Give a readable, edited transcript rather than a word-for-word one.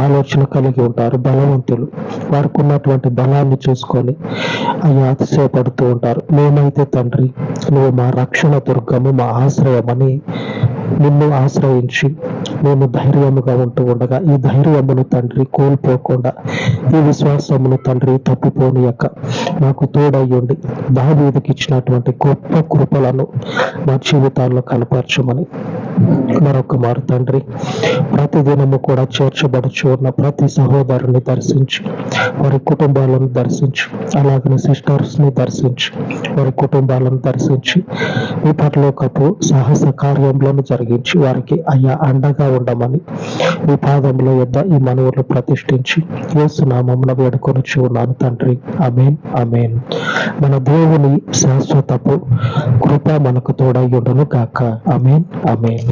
ఆలోచన కలిగి ఉంటారు బలవంతులు. వారికి ఉన్నటువంటి బలాన్ని చూసుకొని అయ్యా అతిశయపడుతూ ఉంటారు. మేమైతే తండ్రి నువ్వు మా రక్షణ దుర్గము, మా ఆశ్రయమని నిన్ను ఆశ్రయించి మేము ధైర్యముగా ఉంటూ ఉండగా ఈ ధైర్యమును తండ్రి కోల్పోకుండా, ఈ విశ్వాసమును తండ్రి తప్పుపోనియక మాకు తోడయ్యుండి దావీదుకి ఇచ్చినటువంటి గొప్ప కృపలను మా జీవితాల్లో కనపరచమని మరొక మారు తండ్రి ప్రతిదినము కూడా చేర్చబడుచు ఉన్న ప్రతి సహోదరుని దర్శించి వారి కుటుంబాలను దర్శించి, అలాగనే సిస్టర్స్ ని దర్శించి వారి కుటుంబాలను దర్శించి ఈ పరలోకపు సాహస కార్యములను జరిగించి వారికి అయ్యా అండగా ఉండమని ఈ పాదముల యొద్ద ఈ మనవులు ప్రతిష్ఠించి యేసు నామమున వేడుకొనుచు ఉన్నాను తండ్రి. ఆమేన్, ఆమేన్. మన దేవుని శాశ్వతపు కృప మనకు తోడై ఉండును గాక. ఆమేన్, ఆమేన్.